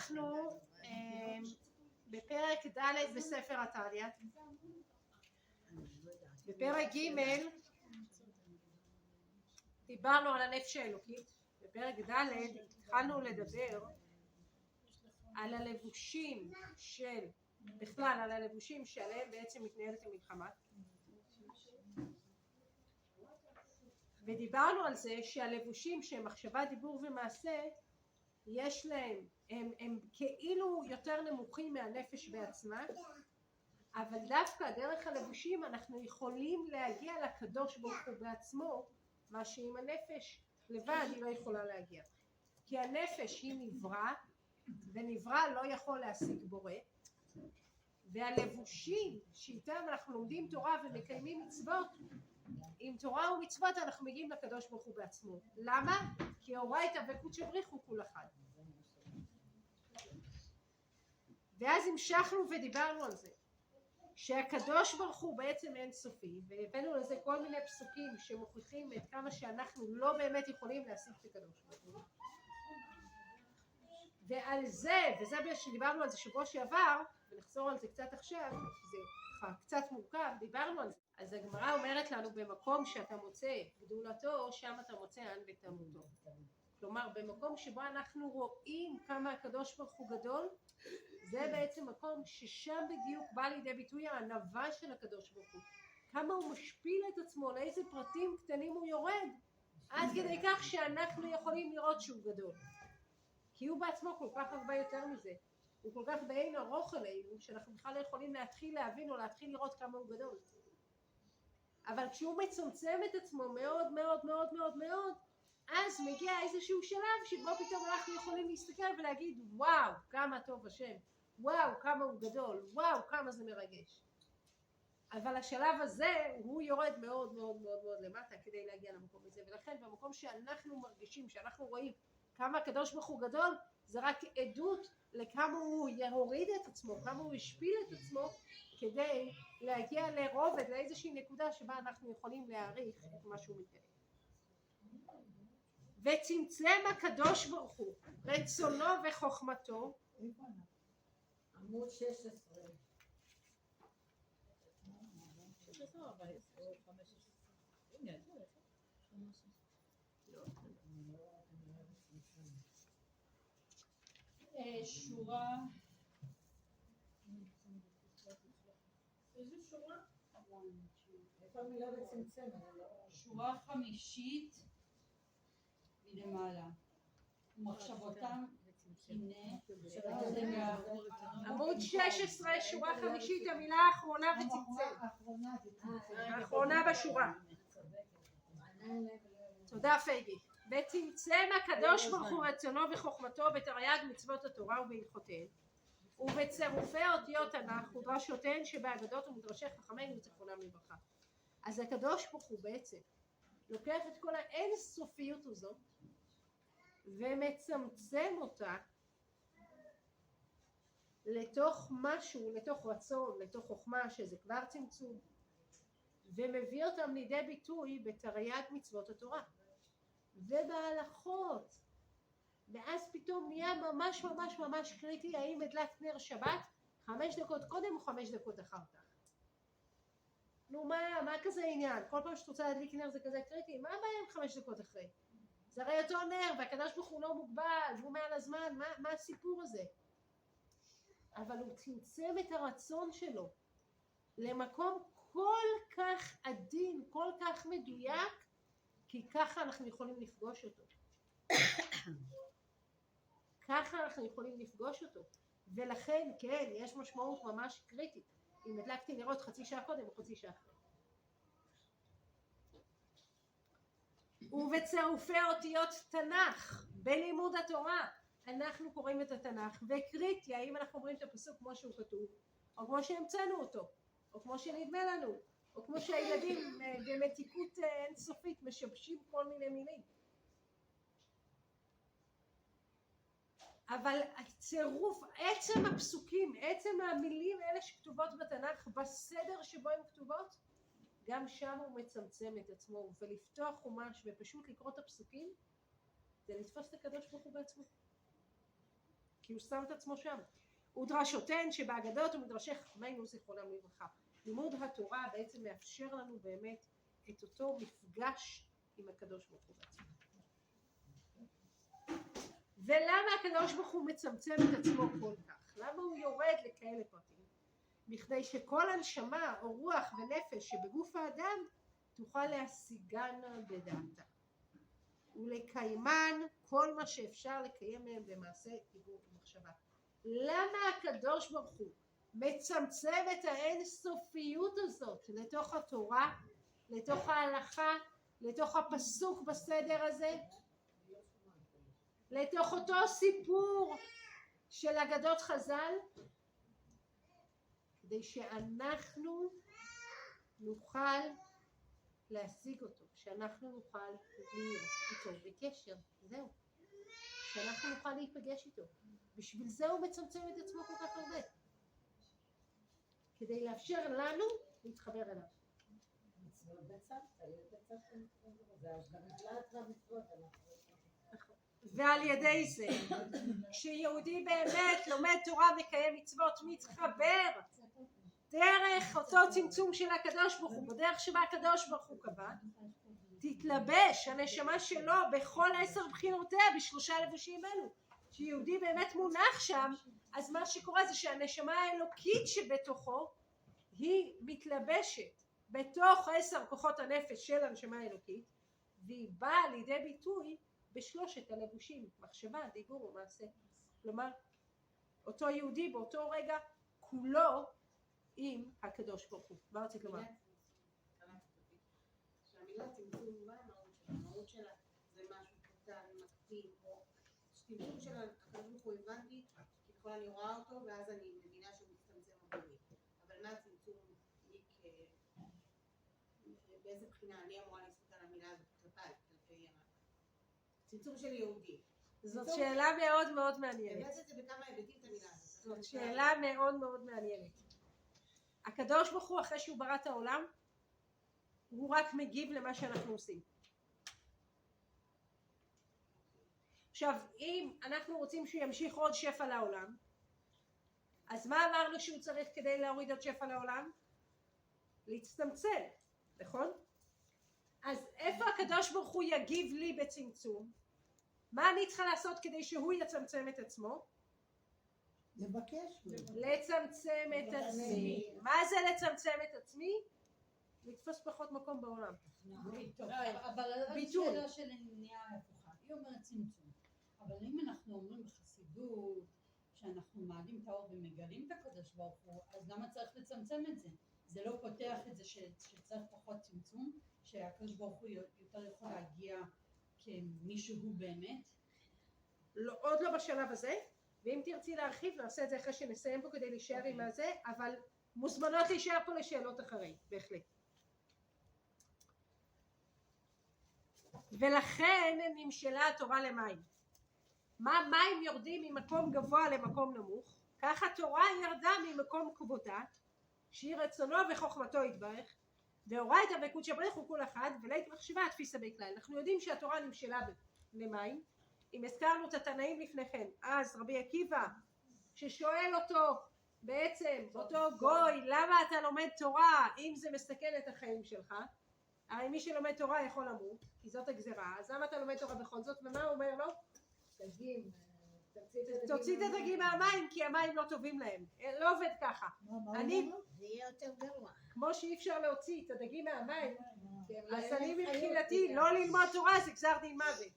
אנחנו בפרק ד' בספר התניא. בפרק ג' דיברנו על הנפש האלוקית. בפרק ד' התחלנו לדבר על הלבושים של, בכלל על הלבושים שעליהם בעצם מתנהלת המלחמה, ודיברנו על זה שהלבושים שהם מחשבה, דיבור ומעשה, יש להם, הם כאילו יותר נמוכים מהנפש בעצמה, אבל דווקא דרך הלבושים אנחנו יכולים להגיע לקדוש ברוך הוא בעצמו, מה שעם הנפש לבד היא לא יכולה להגיע. כי הנפש היא נברא, ונברא לא יכול להשיג בורא, והלבושים שאיתם אנחנו לומדים תורה ומקיימים מצוות, עם תורה ומצוות אנחנו מגיעים לקדוש ברוך הוא בעצמו. למה? כי אורייתא וקודשא בריך כול אחד. ואז המשכנו ודיברנו על זה שהקדוש ברוך הוא בעצם אין סופי, והבאנו לזה כל מיני פסוקים שמוכיחים את כמה שאנחנו לא באמת יכולים להשיג את הקדוש ברוך הוא. ועל זה, וזה שדיברנו על זה שבוע שעבר, ונחזור על זה קצת עכשיו, זה קצת מורכב, דיברנו על זה. אז הגמרא אומרת לנו, במקום שאתה מוצא גדולתו, שם אתה מוצא עין ותמותו. כלומר, במקום שבו אנחנו רואים כמה הקדוש ברוך הוא גדול, זה בעצם מקום ששם בדיוק בא לידי ביטוי הענווה של הקדוש ברוך הוא. כמה הוא משפיל את עצמו, לאיזה פרטים קטנים הוא יורד, עד כדי כך שאנחנו יכולים לראות שהוא גדול. כי הוא בעצמו כל כך הרבה יותר מזה. הוא כל כך בעין ארוך אלינו, שאנחנו בכלל לא יכולים להתחיל להבין או להתחיל לראות כמה הוא גדול. אבל כשהוא מצמצם את עצמו מאוד מאוד מאוד מאוד מאוד, אז מגיע איזשהו שלב שבו פתאום אנחנו יכולים להסתכל ולהגיד, וואו, כמה טוב השם, וואו, כמה הוא גדול, וואו, כמה זה מרגש. אבל השלב הזה הוא יורד מאוד מאוד מאוד מאוד למטה כדי להגיע למקום הזה, ולכן במקום שאנחנו מרגישים, שאנחנו רואים כמה הקדוש ברוך הוא גדול, זה רק עדות לכמה הוא יוריד את עצמו, כמה הוא השפיל את עצמו, כדי להגיע לרובד, לאיזושהי נקודה שבה אנחנו יכולים להעריך את מה שהוא מתגלה. וצמצם הקדוש ברוך הוא רצונו וחוכמתו. עמוד 16. שורה, איזה שורה? איפה המילה בצמצם? שורה חמישית מלמעלה. מחשבותם הנה, עמוד 16 שורה חמישית, המילה האחרונה וצמצם. האחרונה בשורה. תודה פייגי. וצמצם הקדוש ברוך הוא רצונו וחוכמתו בתרי"ג מצוות התורה ובהלכותיהן, ובצירופי אותיות תנ"ך ודרשותיהן שבאגדות ומדרשי חכמינו זיכרונם לברכה. אז הקדוש ברוך הוא בעצם לוקח את כל האין סופיות הזאת ומצמצם אותה לתוך משהו, לתוך רצון, לתוך חוכמה, שזה כבר צמצום, ומביא אותם לידי ביטוי בתרי"ג מצוות התורה ובהלכות. ואז פתאום נהיה ממש ממש ממש קריטי האם הדלקת נר שבת 5 דקות קודם או 5 דקות אחר כך. נו מה כזה עניין? כל פעם שאת רוצה להדליק נר זה כזה קריטי? מה הבעיה עם 5 דקות אחרי? זה הרי אותו נר והקדוש ברוך הוא לא מוגבל והוא מעל הזמן, מה הסיפור הזה? אבל הוא צמצם את הרצון שלו למקום כל כך עדין, כל כך מדויק, כי ככה אנחנו יכולים לפגוש אותו. ככה אנחנו יכולים לפגוש אותו. ולכן כן, יש משמעות ממש קריטית אם הדלקתי נרות חצי שעה קודם או חצי שעה אחרי. ובצירופי אותיות תנ"ך בלימוד התורה אנחנו קוראים את התנ"ך, וקריטי האם אנחנו אומרים את הפסוק כמו שהוא כתוב או כמו שהמצאנו אותו או כמו שנדמה לנו או כמו שהילדים במתיקות אינסופית משבשים כל מיני מילים. אבל הצירוף, עצם הפסוקים, עצם המילים האלה שכתובות בתנ"ך בסדר שבו הן כתובות, גם שם הוא מצמצם את עצמו. ולפתוח חומש ופשוט לקרוא את הפסוקים זה לתפוס את הקדוש ברוך הוא בעצמו. כי הוא שם את עצמו שם. ודרשותיהן שבאגדות ומדרשי חכמינו זיכרונם לברכה. לימוד התורה בעצם מאפשר לנו באמת את אותו מפגש עם הקדוש ברוך הוא בעצמו. ולמה הקדוש ברוך הוא מצמצם את עצמו כל כך? למה הוא יורד לכאלה פרטים? בכדי שכל הנשמה או רוח ונפש שבגוף האדם תוכל להשיגן בדעתה ולקיימן כל מה שאפשר לקיים מהם במעשה דיבור ומחשבה. למה הקדוש ברוך הוא מצמצם את האינסופיות הזאת לתוך התורה, לתוך ההלכה, לתוך הפסוק בסדר הזה, לתוך אותו סיפור של אגדות חז"ל? כדי שאנחנו נוכל להשיג אותו, שאנחנו נוכל להיות איתו בקשר, זהו, שאנחנו נוכל להיפגש איתו. בשביל זה הוא מצמצם את עצמו כל כך הרבה, כדי לאפשר לנו להתחבר אליו. מצוות בצוותא, זה השגת והמצוות. ועל ידי זה, כשיהודי באמת לומד תורה מקיים מצוות, מתחבר דרך אותו צמצום של הקדוש ברוך הוא, בדרך שבה הקדוש ברוך הוא קבע, תתלבש הנשמה שלו בכל 10 בחינותיה ב3 לבושים אלו. כשיהודי באמת מונח שם, אז מה שקורה זה שהנשמה האלוקית שבתוכו היא מתלבשת בתוך 10 כוחות הנפש של הנשמה האלוקית, והיא באה לידי ביטוי ב3 הלבושים, מחשבה, דיבור ומעשה. כלומר, אותו יהודי באותו רגע כולו עם הקדוש ברוך הוא. מה רצית לומר? שהמילה צמצום, מה המהות שלה? זה משהו קטן, מקטין, או צמצום של הקדוש ברוך הוא הבנתי, ככל אני רואה אותו ואז אני מבינה שהוא מצטמצם עבורי. אבל מה הצמצום באיזה בחינה אני אמורה להסתכל על המילה הזאת כלפיי, כלפי צמצום של יהודי? זאת שאלה מאוד מאוד מעניינת. הבאת את זה בכמה היבטים את המילה הזאת. זאת שאלה מאוד מאוד מעניינת. הקדוש ברוך הוא אחרי שהוא ברא את העולם, הוא רק מגיב למה שאנחנו עושים. עכשיו, אם אנחנו רוצים שהוא ימשיך עוד שפע לעולם, אז מה אמרנו שהוא צריך כדי להוריד עוד שפע לעולם? להצטמצם, נכון? אז איפה הקדוש ברוך הוא יגיב לי בצמצום? מה אני צריכה לעשות כדי שהוא יצמצם את עצמו? לבקש. לצמצם את עצמי. מה זה לצמצם את עצמי? לתפוס פחות מקום בעולם. אבל ביטול. השאלה שלי נהיה הפוכה. היא אומרת צמצום. אבל אם אנחנו אומרים בחסידות שאנחנו מעלים את האור ומגלים את הקדוש ברוך הוא, אז למה צריך לצמצם את זה? זה לא פותח את זה שצריך פחות צמצום, שהקדוש ברוך הוא יותר יכול להגיע כמישהו באמת? לא, עוד לא בשלב הזה, ואם תרצי להרחיב נעשה את זה אחרי שנסיים פה כדי להישאר עם הזה, אבל מוזמנות להישאר פה לשאלות אחרי, בהחלט. ולכן נמשלה התורה למים. מה מים יורדים ממקום גבוה למקום נמוך? ככה תורה ירדה ממקום כבודה, שהיא רצונו וחוכמתו יתברך, והורה את הבקוד שבריך הוא כל אחד, ולית מחשבה תפיסה בכלל. אנחנו יודעים שהתורה נמשלה למים. אם הזכרנו את התנאים לפני כן, אז רבי עקיבא ששואל אותו בעצם, אותו גוי, למה אתה לומד תורה אם זה מסכן את החיים שלך? הרי מי שלומד תורה יכול למות, כי זאת הגזרה, אז למה אתה לומד תורה בכל זאת? ומה הוא אומר לו? דגים. תוציא את הדגים מהמים, כי המים לא טובים להם. לא עובד ככה. זה יהיה יותר גרוע. כמו שאי אפשר להוציא את הדגים מהמים, אז אני מבחינתי לא ללמוד תורה זה גזר דין מוות.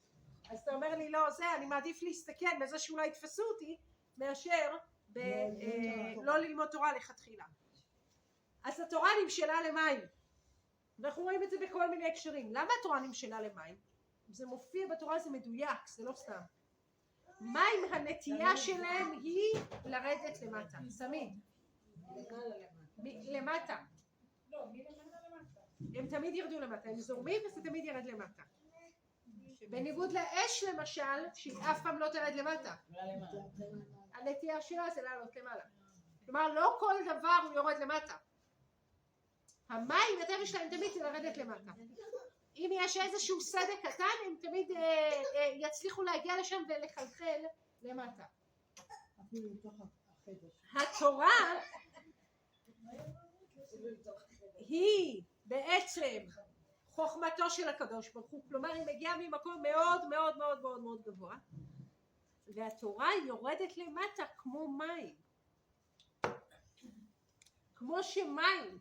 אז אתה אומר לי לא זה, אני מעדיף להסתכן בזה שאולי יתפסו אותי מאשר לא ללמוד תורה לכתחילה. אז התורה נמשלה למים, ואנחנו רואים את זה בכל מיני הקשרים. למה התורה נמשלה למים? זה מופיע בתורה, זה מדויק, זה לא סתם. מים הנטייה שלהם היא לרדת למטה, תמיד למטה. לא, מלמטה למטה. הם תמיד ירדו למטה, הם זורמים וזה תמיד ירד למטה. בניגוד לאש למשל, שהיא אף פעם לא תרד למטה. הנטייה שלה זה לעלות למעלה. כלומר, לא כל דבר הוא יורד למטה. המים, הטבע שלהם תמיד זה לרדת למטה. אם יש איזשהו סדק קטן, הם תמיד יצליחו להגיע לשם ולחלחל למטה. אפילו לתוך החדר. התורה היא בעצם חוכמתו של הקדוש ברוך הוא, כלומר היא מגיעה ממקום מאוד מאוד מאוד מאוד מאוד גבוה, והתורה יורדת למטה כמו מים. כמו שמים,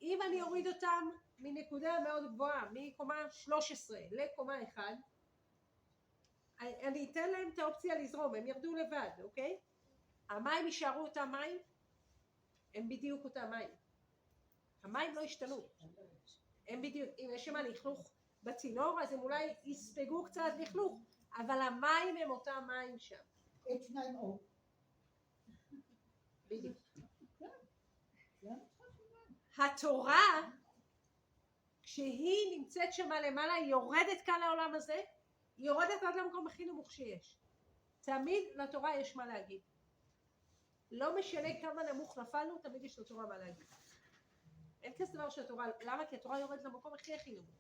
אם אני אוריד אותם מנקודה מאוד גבוהה, מקומה 13 לקומה 1, אני אתן להם את האופציה לזרום, הם ירדו לבד, אוקיי? המים יישארו אותם מים, הם בדיוק אותם מים. המים לא השתנו. הם בדיוק, אם יש שם לכלוך בצינור, אז הם אולי יספגו קצת לכלוך, אבל המים הם אותם מים שם. H2O. בדיוק. התורה, כשהיא נמצאת שם למעלה, היא יורדת כאן לעולם הזה, היא יורדת עד למקום הכי נמוך שיש. תמיד לתורה יש מה להגיד. לא משנה כמה נמוך נפלנו, תמיד יש לתורה מה להגיד. אין כזה דבר שהתורה, למה? כי התורה יורדת למקום הכי נמוך.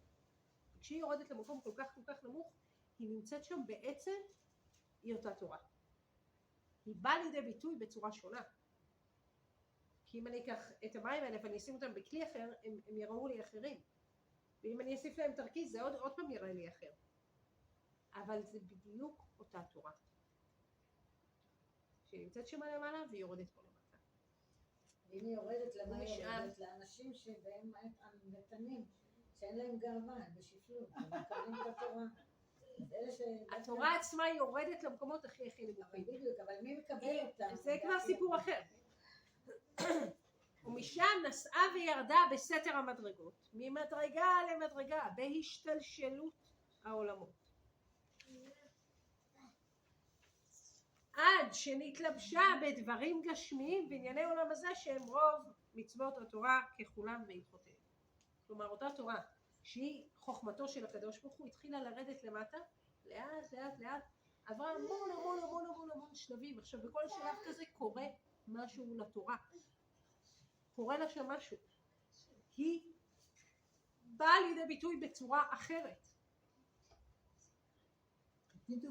כשהיא יורדת למקום כל כך נמוך, היא נמצאת שם בעצם, היא אותה תורה. היא באה לידי ביטוי בצורה שונה. כי אם אני אקח את המים האלה ואני אשים אותם בכלי אחר, הם יראו לי אחרים. ואם אני אוסיף להם תרכיז, זה עוד פעם יראה לי אחר. אבל זה בדיוק אותה תורה. שהיא נמצאת שם למעלה והיא יורדת פה למטה. ואם היא יורדת למה היא יורדת? לאנשים שבהם המתנים, שאין להם גאווה, בשפלות, הם מקבלים את התורה. התורה עצמה יורדת למקומות הכי נמוכים. בדיוק, אבל מי מקבל אותם? זה כבר סיפור אחר. ומשם נסעה וירדה בסתר המדרגות, ממדרגה למדרגה, בהשתלשלות העולמות. עד שנתלבשה בדברים גשמיים בענייני עולם הזה שהם רוב מצוות התורה ככולם והלכותיהם. כלומר אותה תורה שהיא חוכמתו של הקדוש ברוך הוא התחילה לרדת למטה, לאט לאט לאט, עברה המון שלבים. עכשיו בכל שלב כזה קורה משהו לתורה, קורה לה שם משהו, היא באה לידי ביטוי בצורה אחרת.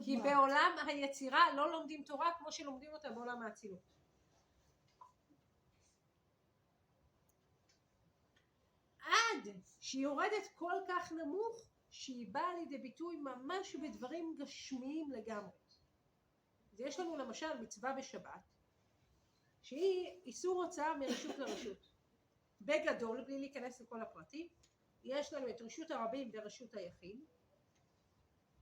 כי בעולם היצירה לא לומדים תורה כמו שלומדים אותה בעולם האצילות. עד שהיא יורדת כל כך נמוך שהיא באה לידי ביטוי ממש בדברים גשמיים לגמרי. אז יש לנו למשל מצווה בשבת שהיא איסור הוצאה מרשות לרשות. בגדול, בלי להיכנס לכל הפרטים, יש לנו את רשות הרבים ורשות היחיד.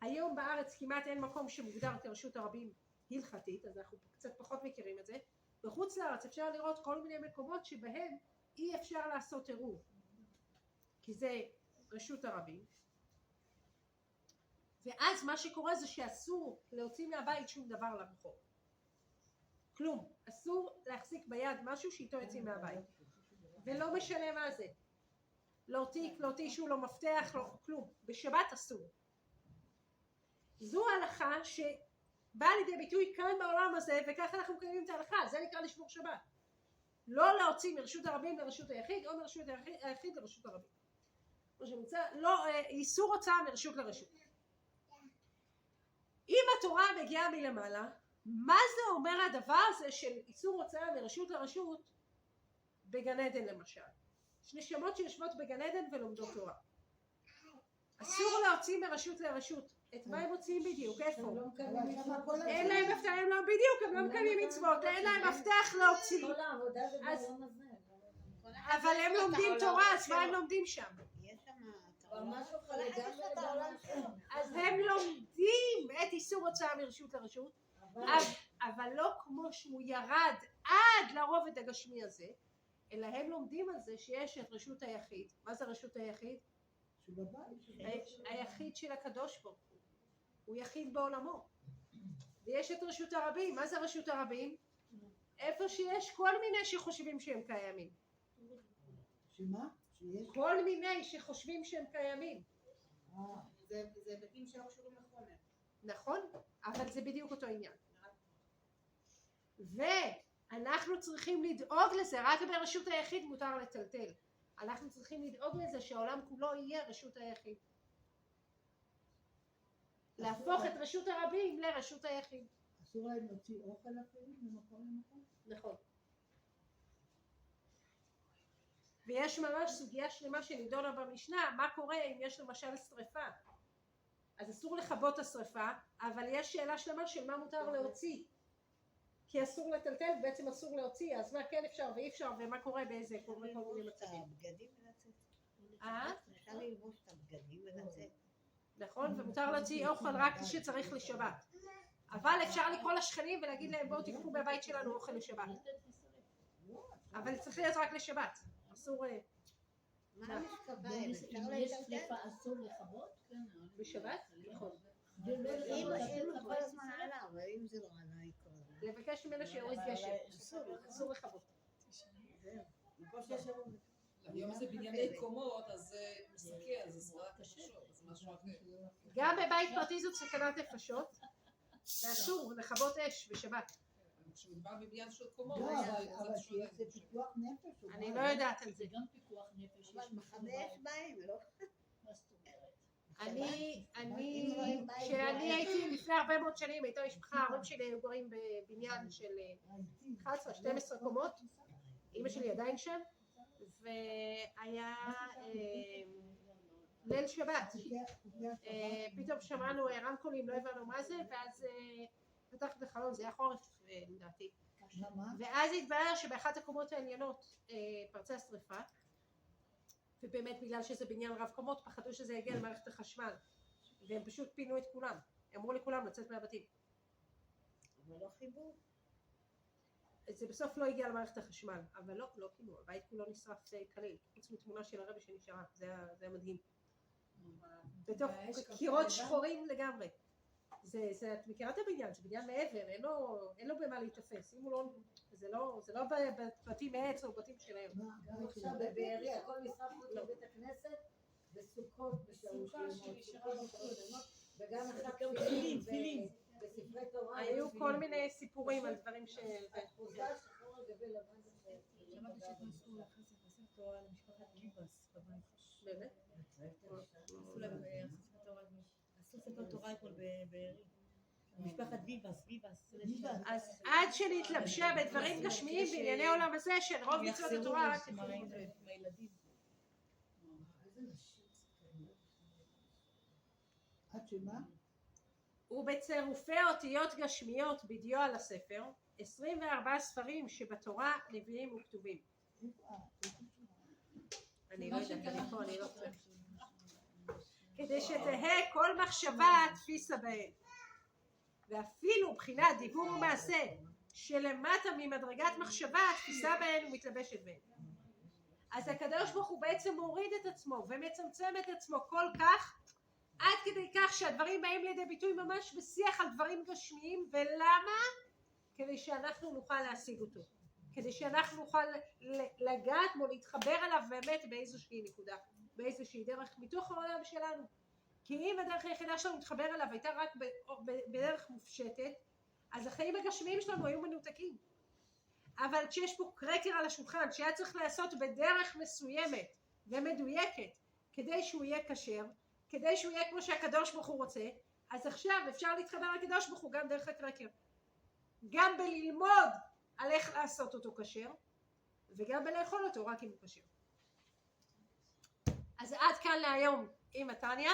היום בארץ כמעט אין מקום שמוגדר כרשות הרבים הלכתית, אז אנחנו קצת פחות מכירים את זה. בחוץ לארץ אפשר לראות כל מיני מקומות שבהם אי אפשר לעשות עירוב, כי זה רשות הרבים. ואז מה שקורה זה שאסור להוציא מהבית שום דבר לרחוב. כלום. אסור להחזיק ביד משהו שאיתו יוצאים מהבית. ולא משנה מה זה. לא תיק, לא טישו, לא מפתח, לא כלום. בשבת אסור. זו ההלכה שבאה לידי ביטוי כאן בעולם הזה, וככה אנחנו מקיימים את ההלכה. זה נקרא לשמור שבת. לא להוציא מרשות הרבים לרשות היחיד, או מרשות היחיד לרשות הרבים. לא, איסור הוצאה מרשות לרשות. אם התורה מגיעה מלמעלה, מה זה אומר הדבר הזה של איסור הוצאה מרשות לרשות בגן עדן למשל? יש נשמות שיושבות בגן עדן ולומדות תורה. אסור להוציא מרשות לרשות. את מה הם מוציאים בדיוק? איפה? אין להם מפתח, הם לא בדיוק, הם לא מקיימים מצוות, אין להם מפתח להוציא. אבל הם לומדים תורה, אז מה הם לומדים שם? אז הם לומדים את איסור הוצאה מרשות לרשות, אבל לא כמו שהוא ירד עד לרובד הגשמי הזה, אלא הם לומדים על זה שיש את רשות היחיד. מה זה רשות היחיד? היחיד של הקדוש ברוך הוא. הוא יחיד בעולמו. ויש את רשות הרבים. מה זה רשות הרבים? איפה שיש כל מיני שחושבים שהם קיימים. שמה? כל מיני שחושבים שהם קיימים. זה היבטים שלא קשורים לחומר. נכון, אבל זה בדיוק אותו עניין. ואנחנו צריכים לדאוג לזה, רק ברשות היחיד מותר לטלטל. אנחנו צריכים לדאוג לזה שהעולם כולו יהיה רשות היחיד. להפוך את רשות הרבים לרשות היחיד. אסור להם להוציא אוכל אפילו ממקום למקום? נכון. ויש ממש סוגיה שלמה שנידונה במשנה, מה קורה אם יש למשל שריפה. אז אסור לכבות את השריפה, אבל יש שאלה שלמה של מה מותר להוציא. כי אסור לטלטל, בעצם אסור להוציא, אז מה כן אפשר ואי אפשר, ומה קורה באיזה כל מיני מצבים. הבגדים ולצאת. אה? אפשר ללבוש את הבגדים ולצאת. נכון, ומותר להוציא אוכל רק כשצריך לשבת. אבל אפשר לקרוא לשכנים ולהגיד להם בואו תיקחו מהבית שלנו אוכל לשבת. אבל צריך להיות רק לשבת. אסור... מה המשקפיים? אם אפשר יש לטלטל? שריפה אסור לכבות? בשבת? נכון. אם כל הזמן עלה, אבל אם זה לא עלה, היא כל הזמן. לבקש ממנו שיוריד גשם. אסור לכבות. היום זה בנייני קומות, אז זה מסכן, אז זה סכנת נפשות, זה משהו אחר. גם בבית פרטי זאת סכנת נפשות, ואסור לכבות אש בשבת. כשמדובר בבניין של קומות, לא, אז אבל זה שונה. זה פיקוח נפש. אני לא יודעת על זה. זה גם פיקוח נפש. אבל מכבי אש באים, לא? מה זאת אומרת? כשאני הייתי לפני הרבה מאוד שנים, הייתה משפחה, ההורים שלי היו גרים בבניין של 11-12 קומות, אמא שלי עדיין שם, והיה ליל שבת, פתאום שמענו רמקולים, לא הבנו מה זה, ואז פתחת את החלון, זה היה חורף לדעתי, ואז התברר שבאחת הקומות העליונות פרצה שריפה, ובאמת בגלל שזה בניין רב קומות פחדו שזה יגיע למערכת החשמל, והם פשוט פינו את כולם, אמרו לכולם לצאת מהבתים. אבל לא חיבור. זה בסוף לא הגיע למערכת החשמל, אבל לא פינו, הבית כולו נשרף כליל, חוץ מתמונה של הרבי שנשארה, זה היה מדהים. בתוך קירות שחורים לגמרי. את מכירה את הבניין, זה בניין מעבר, אין לו במה להתאפס, זה לא בתים מעץ או בתים שלהם. גם עכשיו בבארי, הכל נשרף חוץ לבית הכנסת, בסוכות, וגם אחר בספרי תורה. היו כל מיני סיפורים על דברים ש... אחוזה שחור על גבי לבן. שמעתי שנכנסו לחסר תורה למשפחת ביבס בבית. באמת? עשו ספר תורה אתמול בבארי. משפחת ביבס. אז עד שנתלבשה בדברים גשמיים בענייני עולם הזה של רוב מצוות התורה רק עם הילדים. עד שמה? ובצירופי אותיות גשמיות בדיו על הספר 24 ספרים שבתורה נביאים וכתובים. אני לא יודעת, אני לא צריכה. כדי שתהה כל מחשבה תפיסה בהן. ואפילו בחינת דיבור ומעשה שלמטה ממדרגת מחשבה תפיסה בהן ומתלבשת בהן. אז הקדוש ברוך הוא בעצם מוריד את עצמו ומצמצם את עצמו כל כך עד כדי כך שהדברים באים לידי ביטוי ממש בשיח על דברים גשמיים. ולמה? כדי שאנחנו נוכל להשיג אותו, כדי שאנחנו נוכל לגעת בו, להתחבר אליו באמת באיזושהי נקודה, באיזושהי דרך מתוך העולם שלנו. כי אם הדרך היחידה שלנו להתחבר אליו הייתה רק בדרך מופשטת, אז החיים הגשמיים שלנו היו מנותקים. אבל כשיש פה קרקר על השולחן שהיה צריך לעשות בדרך מסוימת ומדויקת כדי שהוא יהיה כשר, כדי שהוא יהיה כמו שהקדוש ברוך הוא רוצה, אז עכשיו אפשר להתחבר לקדוש ברוך הוא גם דרך הקרקר, גם בללמוד על איך לעשות אותו כשר וגם בלאכול אותו רק אם הוא כשר. אז עד כאן להיום עם התניא.